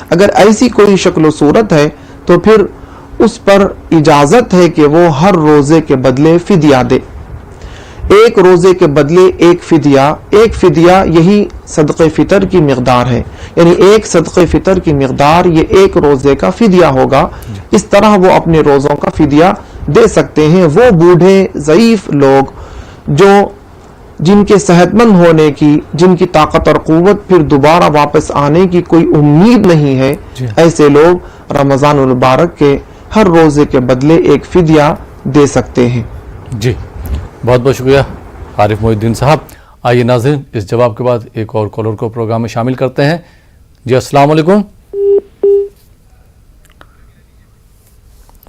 اگر ایسی کوئی شکل و صورت ہے تو پھر اس پر اجازت ہے کہ وہ ہر روزے کے بدلے فدیہ دے. ایک روزے کے بدلے ایک فدیہ یہی صدقہ فطر کی مقدار ہے، یعنی ایک صدقہ فطر کی مقدار یہ ایک روزے کا فدیہ ہوگا. اس طرح وہ اپنے روزوں کا فدیہ دے سکتے ہیں. وہ بوڑھے ضعیف لوگ جن کے صحت مند ہونے کی، جن کی طاقت اور قوت پھر دوبارہ واپس آنے کی کوئی امید نہیں ہے، ایسے لوگ رمضان المبارک کے ہر روزے کے بدلے ایک فدیہ دے سکتے ہیں. جی بہت بہت شکریہ عارف محی الدین صاحب. آئیے ناظرین اس جواب کے بعد ایک اور کالر کو پروگرام میں شامل کرتے ہیں. جی السلام علیکم.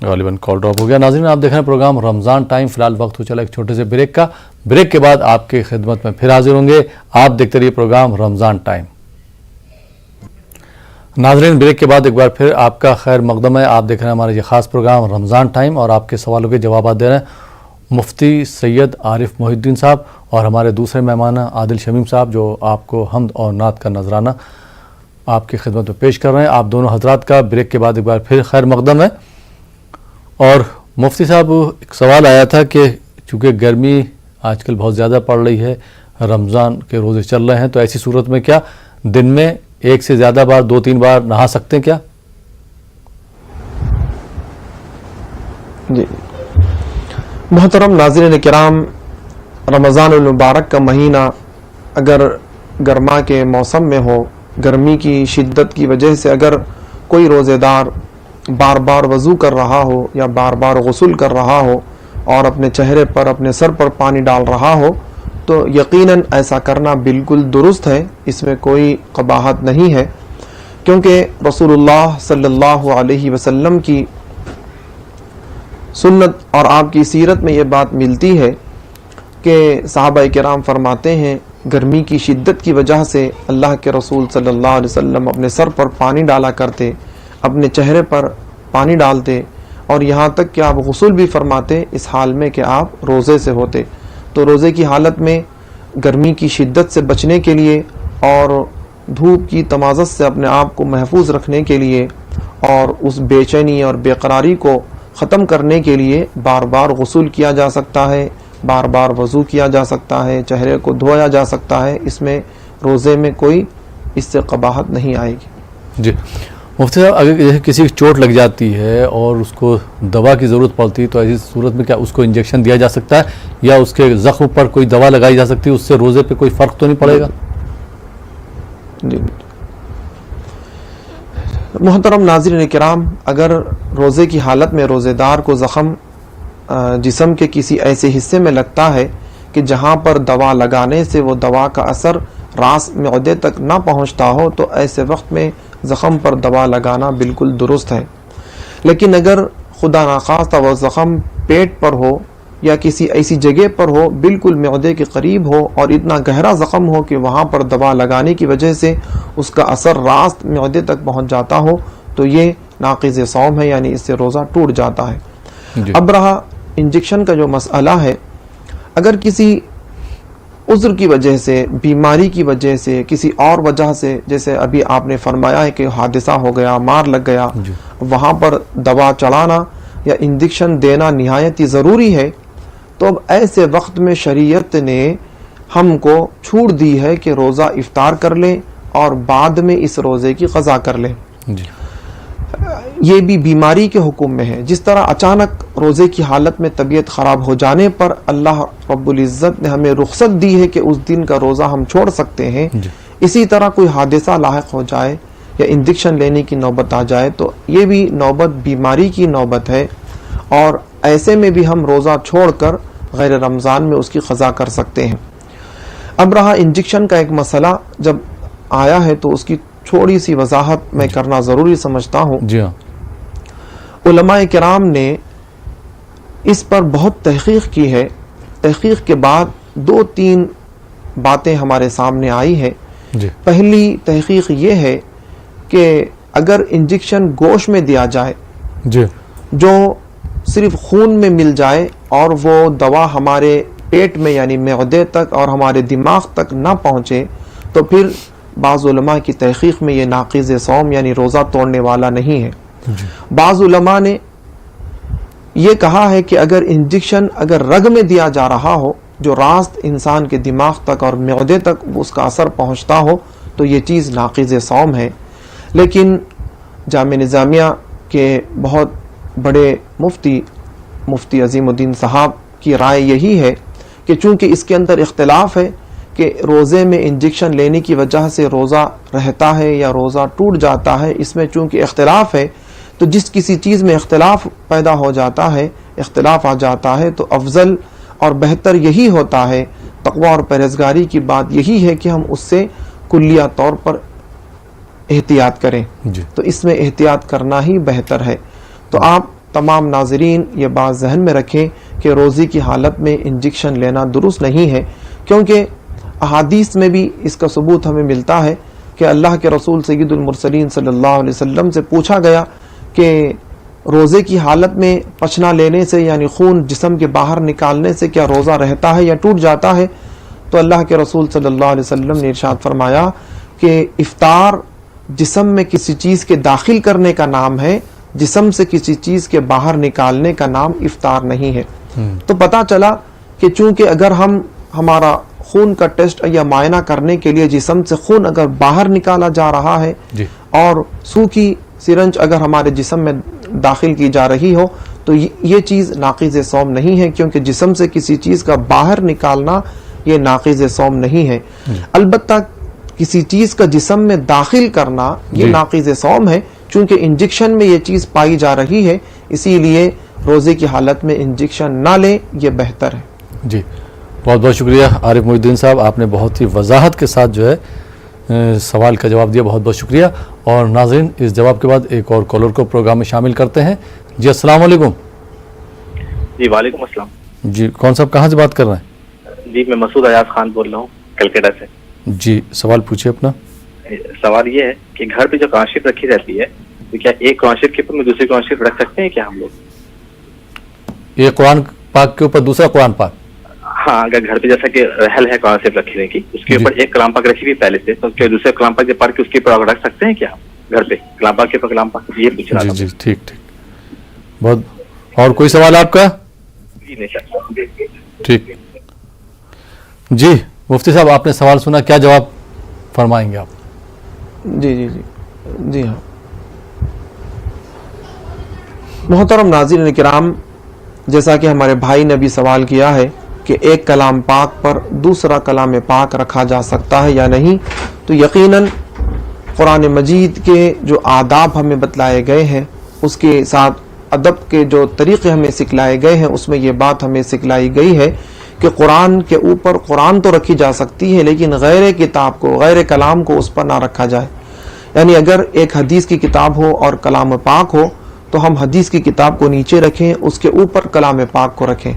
غالباً کال ڈراپ ہو گیا. ناظرین آپ دیکھ رہے ہیں پروگرام رمضان ٹائم. فی الحال وقت ہو چلا ایک چھوٹے سے بریک کا. بریک کے بعد آپ کی خدمت میں پھر حاضر ہوں گے. آپ دیکھتے رہیے پروگرام رمضان ٹائم. ناظرین بریک کے بعد ایک بار پھر آپ کا خیر مقدم ہے. آپ دیکھ رہے ہیں ہمارا یہ خاص پروگرام رمضان ٹائم اور آپ کے سوالوں کے جوابات دے رہے ہیں مفتی سید عارف محی الدین صاحب اور ہمارے دوسرے مہمان عادل شمیم صاحب، جو آپ کو حمد اور نعت کا نذرانہ آپ کی خدمت میں پیش کر رہے ہیں. آپ دونوں حضرات کا بریک کے بعد ایک بار پھر خیر مقدم ہے. اور مفتی صاحب ایک سوال آیا تھا کہ چونکہ گرمی آج کل بہت زیادہ پڑ رہی ہے، رمضان کے روزے چل رہے ہیں، تو ایسی صورت میں کیا دن میں 1 سے زیادہ بار 2-3 بار نہا سکتے ہیں کیا؟ جی محترم ناظرین کرام، رمضان المبارک کا مہینہ اگر گرما کے موسم میں ہو، گرمی کی شدت کی وجہ سے اگر کوئی روزے دار بار بار وضو کر رہا ہو یا بار بار غسل کر رہا ہو اور اپنے چہرے پر اپنے سر پر پانی ڈال رہا ہو تو یقیناً ایسا کرنا بالکل درست ہے، اس میں کوئی قباحت نہیں ہے، کیونکہ رسول اللہ صلی اللہ علیہ وسلم کی سنت اور آپ کی سیرت میں یہ بات ملتی ہے کہ صحابہ کرام فرماتے ہیں گرمی کی شدت کی وجہ سے اللہ کے رسول صلی اللہ علیہ وسلم اپنے سر پر پانی ڈالا کرتے، اپنے چہرے پر پانی ڈالتے، اور یہاں تک کہ آپ غسل بھی فرماتے اس حال میں کہ آپ روزے سے ہوتے. تو روزے کی حالت میں گرمی کی شدت سے بچنے کے لیے اور دھوپ کی تمازت سے اپنے آپ کو محفوظ رکھنے کے لیے اور اس بے چینی اور بے قراری کو ختم کرنے کے لیے بار بار غسل کیا جا سکتا ہے، بار بار وضو کیا جا سکتا ہے، چہرے کو دھویا جا سکتا ہے. اس میں روزے میں کوئی اس سے قباحت نہیں آئے گی. جی مفتی صاحب، اگر کسی کی چوٹ لگ جاتی ہے اور اس کو دوا کی ضرورت پڑتی ہے تو ایسی صورت میں کیا اس کو انجیکشن دیا جا سکتا ہے یا اس کے زخم پر کوئی دوا لگائی جا سکتی ہے؟ اس سے روزے پہ کوئی فرق تو نہیں پڑے گا؟ جی محترم ناظرین کرام، اگر روزے کی حالت میں روزے دار کو زخم جسم کے کسی ایسے حصے میں لگتا ہے کہ جہاں پر دوا لگانے سے وہ دوا کا اثر راس معدے تک نہ پہنچتا ہو، تو ایسے وقت میں زخم پر دوا لگانا بالکل درست ہے۔ لیکن اگر خدا نخواستہ وہ زخم پیٹ پر ہو یا کسی ایسی جگہ پر ہو بالکل معدے کے قریب ہو اور اتنا گہرا زخم ہو کہ وہاں پر دوا لگانے کی وجہ سے اس کا اثر راست معدے تک پہنچ جاتا ہو، تو یہ ناقض صوم ہے، یعنی اس سے روزہ ٹوٹ جاتا ہے۔ اب رہا انجیکشن کا جو مسئلہ ہے، اگر کسی عذر کی وجہ سے، بیماری کی وجہ سے، کسی اور وجہ سے، جیسے ابھی آپ نے فرمایا ہے کہ حادثہ ہو گیا، مار لگ گیا، وہاں پر دوا چڑھانا یا انجیکشن دینا نہایت ہی ضروری ہے، تو اب ایسے وقت میں شریعت نے ہم کو چھوٹ دی ہے کہ روزہ افطار کر لیں اور بعد میں اس روزے کی قضا کر لیں۔ یہ بھی بیماری کے حکم میں ہے۔ جس طرح اچانک روزے کی حالت میں طبیعت خراب ہو جانے پر اللہ رب العزت نے ہمیں رخصت دی ہے کہ اس دن کا روزہ ہم چھوڑ سکتے ہیں، اسی طرح کوئی حادثہ لاحق ہو جائے یا انجیکشن لینے کی نوبت آ جائے تو یہ بھی نوبت بیماری کی نوبت ہے، اور ایسے میں بھی ہم روزہ چھوڑ کر غیر رمضان میں اس کی قضا کر سکتے ہیں۔ اب رہا انجیکشن کا ایک مسئلہ جب آیا ہے تو اس کی تھوڑی سی وضاحت میں کرنا ضروری سمجھتا ہوں۔ جی ہاں، علماء کرام نے اس پر بہت تحقیق کی ہے۔ تحقیق کے بعد 2-3 باتیں ہمارے سامنے آئی ہے۔ پہلی تحقیق یہ ہے کہ اگر انجیکشن گوشت میں دیا جائے جو صرف خون میں مل جائے اور وہ دوا ہمارے پیٹ میں یعنی معدے تک اور ہمارے دماغ تک نہ پہنچے، تو پھر بعض علماء کی تحقیق میں یہ ناقض صوم یعنی روزہ توڑنے والا نہیں ہے۔ بعض علماء نے یہ کہا ہے کہ اگر انجیکشن اگر رگ میں دیا جا رہا ہو جو راست انسان کے دماغ تک اور معدے تک اس کا اثر پہنچتا ہو تو یہ چیز ناقض صوم ہے۔ لیکن جامع نظامیہ کے بہت بڑے مفتی عظیم الدین صاحب کی رائے یہی ہے کہ چونکہ اس کے اندر اختلاف ہے کہ روزے میں انجیکشن لینے کی وجہ سے روزہ رہتا ہے یا روزہ ٹوٹ جاتا ہے، اس میں چونکہ اختلاف ہے تو جس کسی چیز میں اختلاف پیدا ہو جاتا ہے، اختلاف آ جاتا ہے، تو افضل اور بہتر یہی ہوتا ہے، تقوی اور پرہیزگاری کی بات یہی ہے کہ ہم اس سے کلیہ طور پر احتیاط کریں۔ تو اس میں احتیاط کرنا ہی بہتر ہے۔ تو آپ تمام ناظرین یہ بات ذہن میں رکھیں کہ روزے کی حالت میں انجیکشن لینا درست نہیں ہے، کیونکہ احادیث میں بھی اس کا ثبوت ہمیں ملتا ہے کہ اللہ کے رسول سید المرسلین صلی اللہ علیہ وسلم سے پوچھا گیا کہ روزے کی حالت میں پچنا لینے سے یعنی خون جسم کے باہر نکالنے سے کیا روزہ رہتا ہے یا ٹوٹ جاتا ہے؟ تو اللہ کے رسول صلی اللہ علیہ وسلم نے ارشاد فرمایا کہ افطار جسم میں کسی چیز کے داخل کرنے کا نام ہے، جسم سے کسی چیز کے باہر نکالنے کا نام افطار نہیں ہے۔ تو پتہ چلا کہ چونکہ اگر ہمارا خون کا ٹیسٹ یا معائنہ کرنے کے لیے جسم سے خون اگر باہر نکالا جا رہا ہے اور سوکھی سرنج اگر ہمارے جسم میں داخل کی جا رہی ہو تو یہ چیز ناقض صوم نہیں ہے، کیونکہ جسم سے کسی چیز کا باہر نکالنا یہ ناقض صوم نہیں ہے۔ البتہ کسی چیز کا جسم میں داخل کرنا یہ ناقض صوم ہے، چونکہ انجیکشن میں یہ چیز پائی جا رہی ہے، اسی لیے روزے کی حالت میں انجیکشن نہ لیں، یہ بہتر ہے۔ جی بہت بہت شکریہ عارف محی الدین صاحب، آپ نے بہت ہی وضاحت کے ساتھ جو ہے سوال کا جواب دیا، بہت بہت شکریہ۔ اور ناظرین اس جواب کے بعد ایک اور کالر کو پروگرام میں شامل کرتے ہیں۔ جی السلام علیکم۔ جی وعلیکم السلام۔ جی کون صاحب کہاں سے بات کر رہے ہیں؟ جی میں مسعود ایاز خان بول رہا ہوں کلکتہ سے۔ جی سوال پوچھیے اپنا۔ سوال یہ ہے کہ گھر پہ جو قرآن شریف رکھی رہتی ہے تو کیا ایک قرآن شریف کے اوپر میں دوسری قرآن شریف رکھ سکتے ہیں کیا ہم لوگ؟ ایک قرآن پاک کے اوپر دوسرا قرآن پاک؟ ہاں، اگر گھر پہ جیسا کہ رحل ہے قرآن شریف رکھی رہی اس کے اوپر ایک کلام پاک رکھی ہوئی پہلے سے، تو کیا دوسرے کلام پاک پڑھ کے اس کے اوپر رکھ سکتے ہیں کیا ہم گھر پہ کلام پاک کے اوپر کلام پاک؟ یہ پوچھ رہا تھا۔ جی ٹھیک ٹھیک، بہت اور کوئی سوال آپ کا؟ جی نہیں سر۔ ٹھیک جی مفتی صاحب آپ نے سوال سنا، کیا جواب فرمائیں گے آپ؟ جی ہاں محترم ناظرین کرام، جیسا کہ ہمارے بھائی نے بھی سوال کیا ہے کہ ایک کلام پاک پر دوسرا کلام پاک رکھا جا سکتا ہے یا نہیں، تو یقیناً قرآن مجید کے جو آداب ہمیں بتلائے گئے ہیں، اس کے ساتھ ادب کے جو طریقے ہمیں سکھلائے گئے ہیں، اس میں یہ بات ہمیں سکھلائی گئی ہے کہ قرآن کے اوپر قرآن تو رکھی جا سکتی ہے، لیکن غیر کتاب کو، غیر کلام کو اس پر نہ رکھا جائے. یعنی اگر ایک حدیث کی کتاب ہو اور کلام پاک ہو تو ہم حدیث کی کتاب کو نیچے رکھیں، اس کے اوپر کلام پاک کو رکھیں.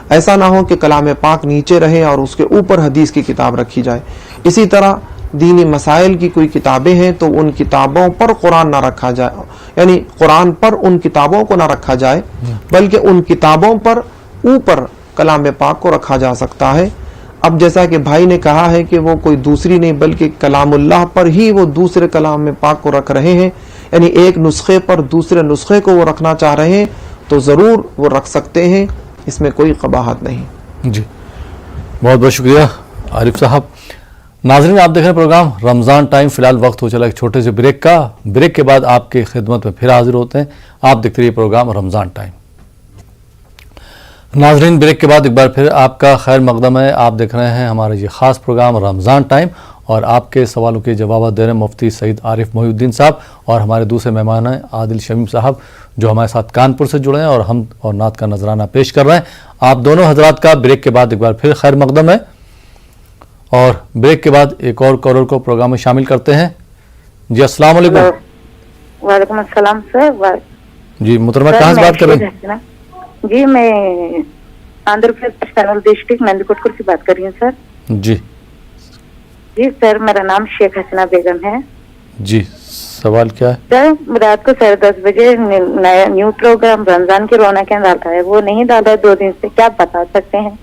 ایسا نہ ہو کہ کلام پاک نیچے رہے اور اس کے اوپر حدیث کی کتاب رکھی جائے. اسی طرح دینی مسائل کی کوئی کتابیں ہیں تو ان کتابوں پر قرآن نہ رکھا جائے، یعنی قرآن پر ان کتابوں کو نہ رکھا جائے، بلکہ ان کتابوں پر اوپر کلام پاک کو رکھا جا سکتا ہے. اب جیسا کہ بھائی نے کہا ہے کہ وہ کوئی دوسری نہیں بلکہ کلام اللہ پر ہی وہ دوسرے کلام پاک کو رکھ رہے ہیں، یعنی ایک نسخے پر دوسرے نسخے کو وہ رکھنا چاہ رہے ہیں تو ضرور وہ رکھ سکتے ہیں، اس میں کوئی قباحت نہیں. جی بہت بہت شکریہ عارف صاحب. ناظرین آپ دیکھ رہے ہیں پروگرام رمضان ٹائم. فی الحال وقت ہو چلا ایک چھوٹے سے بریک کا. بریک کے بعد آپ کی خدمت میں پھر حاضر ہوتے ہیں. آپ دیکھتے رہیے پروگرام رمضان ٹائم. ناظرین بریک کے بعد ایک بار پھر آپ کا خیر مقدم ہے. آپ دیکھ رہے ہیں ہمارا یہ خاص پروگرام رمضان ٹائم اور آپ کے سوالوں کے جوابات دے رہے ہیں مفتی سعید عارف محی الدین صاحب اور ہمارے دوسرے مہمان ہیں عادل شمیم صاحب جو ہمارے ساتھ کانپور سے جڑے ہیں اور ہم اور نعت کا نذرانہ پیش کر رہے ہیں. آپ دونوں حضرات کا بریک کے بعد ایک بار پھر خیر مقدم ہے اور بریک کے بعد ایک اور کالر کو پروگرام میں شامل کرتے ہیں. جی السلام علیکم. وعلیکم السلام سر. جی محترمہ کہاں سے بات کر رہے ہیں؟ جی میں آندھر پردیش کرنول ڈسٹرکٹ نندکوٹکر سے بات کر رہی ہوں سر. جی جی سر میرا نام شیخ حسنہ بیگم ہے. جی سوال کیا ہے؟ سر رات کو 10:30 بجے نیو پروگرام رمضان کی رونقیں ڈالتا ہے، وہ نہیں ڈالا 2 دن سے، کیا بتا سکتے ہیں؟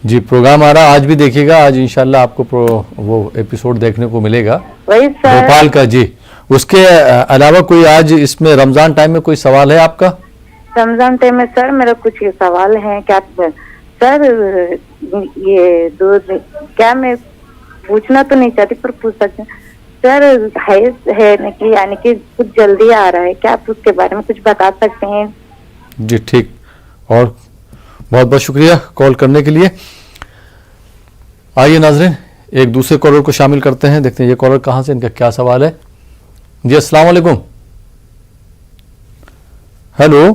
جی پروگرام آ رہا آج بھی دیکھیے گا. آج انشاءاللہ آپ کو وہ ایپیسوڈ دیکھنے کو ملے گا وہی سر بھوپال کا. جی اس کے علاوہ کوئی آج اس میں رمضان ٹائم میں کوئی سوال ہے آپ کا؟ رمضان ٹائم میں سر میرا کچھ یہ سوال ہے. کیا سر یہ دودھ کیا میں پوچھنا تو نہیں چاہتی پر پوچھ سکتے ہیں سر، حیض ہے یعنی کہ کچھ جلدی آ رہا ہے، کیا آپ اس کے بارے میں کچھ بتا سکتے ہیں؟ جی ٹھیک. اور بہت بہت شکریہ کال کرنے کے لیے. آئیے ناظرین ایک دوسرے کالر کو شامل کرتے ہیں، دیکھتے ہیں یہ کالر کہاں سے، ان کا کیا سوال ہے. جی السلام علیکم. ہیلو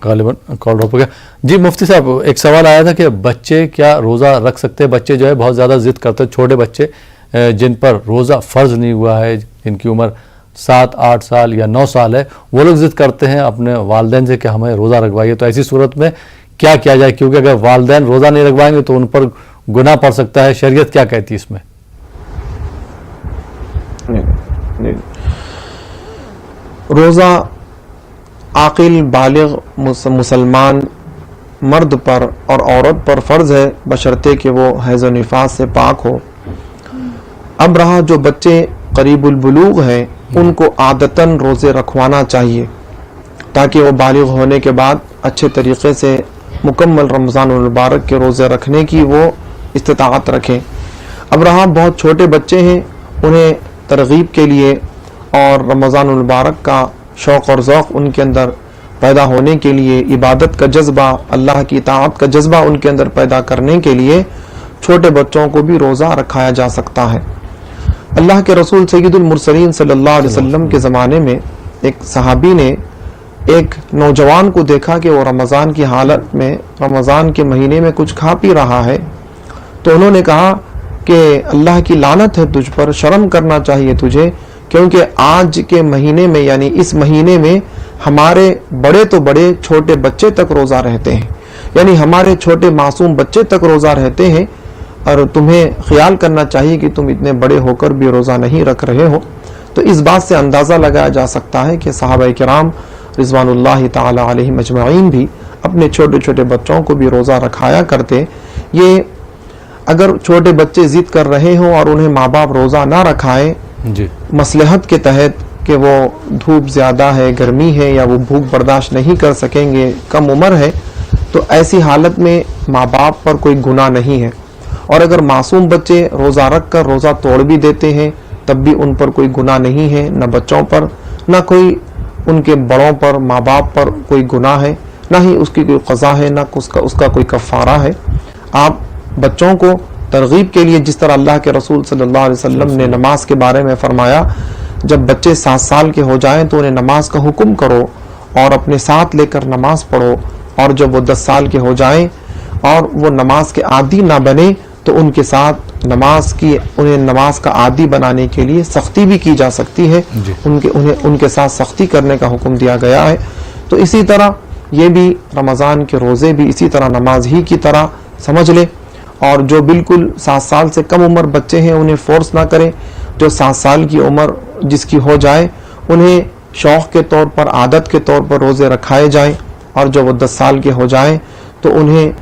غالباً کال ڈراپ ہو گیا. جی مفتی صاحب ایک سوال آیا تھا کہ بچے کیا روزہ رکھ سکتے ہیں؟ بچے جو ہے بہت زیادہ ضد کرتے ہیں، چھوٹے بچے جن پر روزہ فرض نہیں ہوا ہے، جن کی عمر 7 8 سال یا 9 سال ہے، وہ لوگ ضد کرتے ہیں اپنے والدین سے کہ ہمیں روزہ رکھوائیے. تو ایسی صورت میں کیا کیا جائے؟ کیونکہ اگر والدین روزہ نہیں رکھوائیں گے تو ان پر گناہ پڑ سکتا ہے. شریعت کیا کہتی ہے اس میں؟ روزہ عاقل بالغ مسلمان مرد پر اور عورت پر فرض ہے بشرطے کہ وہ حیض و نفاس سے پاک ہو. اب رہا جو بچے قریب البلوغ ہیں ان کو عادتاً روزے رکھوانا چاہیے تاکہ وہ بالغ ہونے کے بعد اچھے طریقے سے مکمل رمضان المبارک کے روزے رکھنے کی وہ استطاعت رکھیں. اب رہا بہت چھوٹے بچے ہیں، انہیں ترغیب کے لیے اور رمضان المبارک کا شوق اور ذوق ان کے اندر پیدا ہونے کے لیے، عبادت کا جذبہ، اللہ کی اطاعت کا جذبہ ان کے اندر پیدا کرنے کے لیے چھوٹے بچوں کو بھی روزہ رکھایا جا سکتا ہے. اللہ کے رسول سید المرسلین صلی اللہ علیہ وسلم کے زمانے میں ایک صحابی نے ایک نوجوان کو دیکھا کہ وہ رمضان کی حالت میں رمضان کے مہینے میں کچھ کھا پی رہا ہے. تو انہوں نے کہا کہ اللہ کی لعنت ہے تجھ پر، شرم کرنا چاہیے تجھے، کیونکہ آج کے مہینے میں یعنی اس مہینے میں ہمارے بڑے تو بڑے چھوٹے بچے تک روزہ رہتے ہیں، یعنی ہمارے چھوٹے معصوم بچے تک روزہ رہتے ہیں، اور تمہیں خیال کرنا چاہیے کہ تم اتنے بڑے ہو کر بھی روزہ نہیں رکھ رہے ہو. تو اس بات سے اندازہ لگایا جا سکتا ہے کہ صحابہ کرام رضوان اللہ تعالی علیہم اجمعین بھی اپنے چھوٹے چھوٹے بچوں کو بھی روزہ رکھایا کرتے. یہ اگر چھوٹے بچے ضد کر رہے ہوں اور انہیں ماں باپ روزہ نہ رکھائیں جی مصلحت کے تحت کہ وہ دھوپ زیادہ ہے، گرمی ہے، یا وہ بھوک برداشت نہیں کر سکیں گے، کم عمر ہے، تو ایسی حالت میں ماں باپ پر کوئی گناہ نہیں ہے. اور اگر معصوم بچے روزہ رکھ کر روزہ توڑ بھی دیتے ہیں تب بھی ان پر کوئی گناہ نہیں ہے، نہ بچوں پر، نہ کوئی ان کے بڑوں پر، ماں باپ پر کوئی گناہ ہے، نہ ہی اس کی کوئی قضا ہے، نہ اس کا کوئی کفارہ ہے. آپ بچوں کو ترغیب کے لیے، جس طرح اللہ کے رسول صلی اللہ علیہ وسلم نے نماز کے بارے میں فرمایا جب بچے 7 سال کے ہو جائیں تو انہیں نماز کا حکم کرو اور اپنے ساتھ لے کر نماز پڑھو، اور جب وہ 10 سال کے ہو جائیں اور وہ نماز کے عادی نہ بنے تو ان کے ساتھ انہیں نماز کا عادی بنانے کے لیے سختی بھی کی جا سکتی ہے، ان کے ساتھ سختی کرنے کا حکم دیا گیا ہے۔ تو اسی طرح یہ بھی رمضان کے روزے بھی اسی طرح نماز ہی کی طرح سمجھ لے، اور جو بالکل 7 سال سے کم عمر بچے ہیں انہیں فورس نہ کریں، جو 7 سال کی عمر جس کی ہو جائے انہیں شوق کے طور پر، عادت کے طور پر روزے رکھائے جائیں، اور جب وہ 10 سال کے ہو جائیں تو انہیں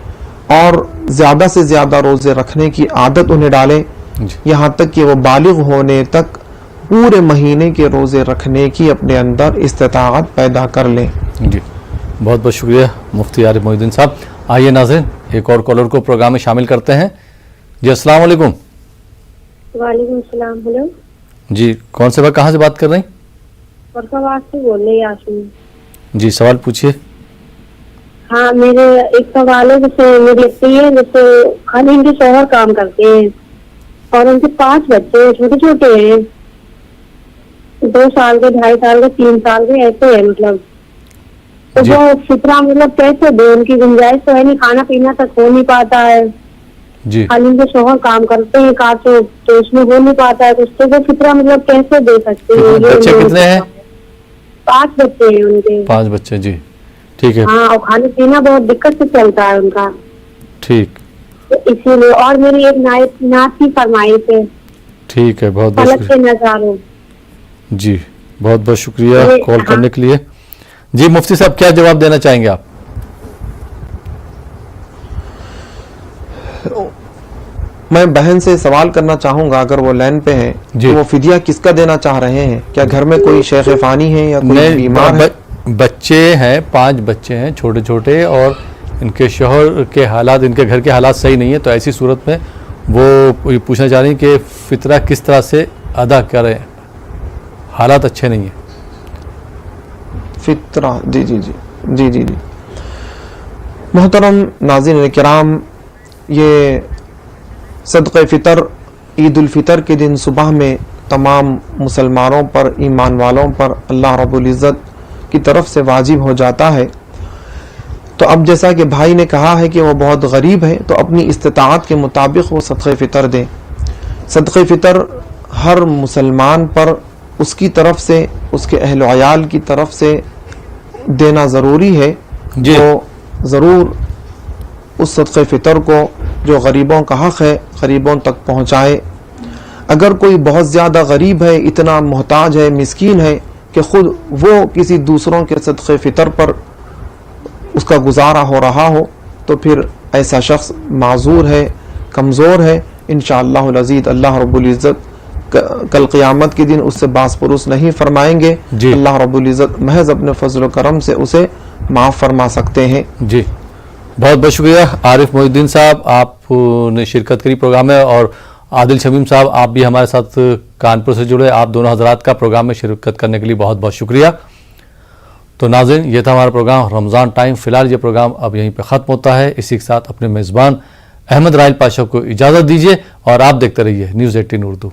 اور زیادہ سے زیادہ روزے رکھنے کی عادت انہیں ڈالیں، یہاں تک کہ وہ بالغ ہونے تک پورے مہینے کے روزے رکھنے کی اپنے اندر استطاعت پیدا کر لیں۔ جی بہت بہت شکریہ مفتی عارف محی الدین صاحب۔ آئیے ناظرین ایک اور کالر کو پروگرام میں شامل کرتے ہیں۔ جی السلام علیکم۔ وعلیکم السلام۔ ہلو جی کون سے کہاں سے بات کر رہی ہیں؟ فرقاواز سے بول رہی یاسمین۔ جی سوال پوچھیے۔ ہاں میرے ایک سوال ہے، جیسے میری اپی ہے، جیسے خالی ان کے شوہر کام کرتے ہیں اور ان کے 5 بچے ہیں، چھوٹے چھوٹے ہیں، 2 سال کے، 2.5 سال کے، 3 سال کے، ایسے ہیں مطلب۔ تو وہ فطرہ مطلب کیسے دے، ان کی گنجائش تو ہے نہیں، کھانا پینا تک ہو نہیں پاتا ہے، جی خالی ان کے شوہر کام کرتے ہیں کارچو، تو اس میں ہو نہیں پاتا ہے کچھ، تو وہ فطرہ مطلب کیسے دے سکتے ہیں؟ بچے کتنے ہیں؟ 5 بچے ہیں ان کے۔ 5 بچے، جی ٹھیک ہے۔ ہاں، اور کھانا پینا بہت دقت سے چلتا ہے ان کا، ٹھیک، تو اسی لیے۔ اور میری ایک نعت کی فرمائش ہے، ٹھیک ہے، بہت بہت فلک شکریہ۔ کے نظاروں۔ جی بہت بہت شکریہ کال کرنے کے لیے۔ جی مفتی صاحب کیا جواب دینا چاہیں گے آپ؟ میں بہن سے سوال کرنا چاہوں گا، اگر وہ لائن پہ ہیں، جی۔ تو وہ فدیہ کس کا دینا چاہ رہے ہیں؟ کیا گھر میں کوئی شیخ فانی ہے یا کوئی بیمار ہے؟ بچے ہیں، 5 بچے ہیں چھوٹے چھوٹے، اور ان کے شوہر کے حالات، ان کے گھر کے حالات صحیح نہیں ہیں، تو ایسی صورت میں وہ یہ پوچھنا چاہ رہی ہیں کہ فطرہ کس طرح سے ادا کریں، حالات اچھے نہیں ہیں۔ فطرہ، جی جی جی جی جی جی محترم ناظرین کرام، یہ صدقہ فطر عید الفطر کے دن صبح میں تمام مسلمانوں پر، ایمان والوں پر اللہ رب العزت کی طرف سے واجب ہو جاتا ہے۔ تو اب جیسا کہ بھائی نے کہا ہے کہ وہ بہت غریب ہے، تو اپنی استطاعت کے مطابق وہ صدقہ فطر دیں۔ صدقہ فطر ہر مسلمان پر اس کی طرف سے، اس کے اہل و عیال کی طرف سے دینا ضروری ہے۔ جی۔ تو ضرور اس صدقہ فطر کو جو غریبوں کا حق ہے غریبوں تک پہنچائے۔ اگر کوئی بہت زیادہ غریب ہے، اتنا محتاج ہے، مسکین ہے کہ خود وہ کسی دوسروں کے صدقہ فطر پر اس کا گزارا ہو رہا ہو، تو پھر ایسا شخص معذور ہے، کمزور ہے۔ انشاءاللہ العزیز اللہ رب العزت کل قیامت کے دن اس سے باس پرس نہیں فرمائیں گے۔ جی۔ اللہ رب العزت محض اپنے فضل و کرم سے اسے معاف فرما سکتے ہیں۔ جی بہت بہت شکریہ عارف محی الدین صاحب، آپ نے شرکت کری پروگرام میں، اور عادل شمیم صاحب آپ بھی ہمارے ساتھ کانپور سے جڑے، آپ دونوں حضرات کا پروگرام میں شرکت کرنے کے لیے بہت بہت شکریہ۔ تو ناظرین یہ تھا ہمارا پروگرام رمضان ٹائم۔ فی الحال یہ پروگرام اب یہیں پہ ختم ہوتا ہے۔ اسی کے ساتھ اپنے میزبان احمد رائل پاشا کو اجازت دیجیے، اور آپ دیکھتے رہیے نیوز 18 اردو۔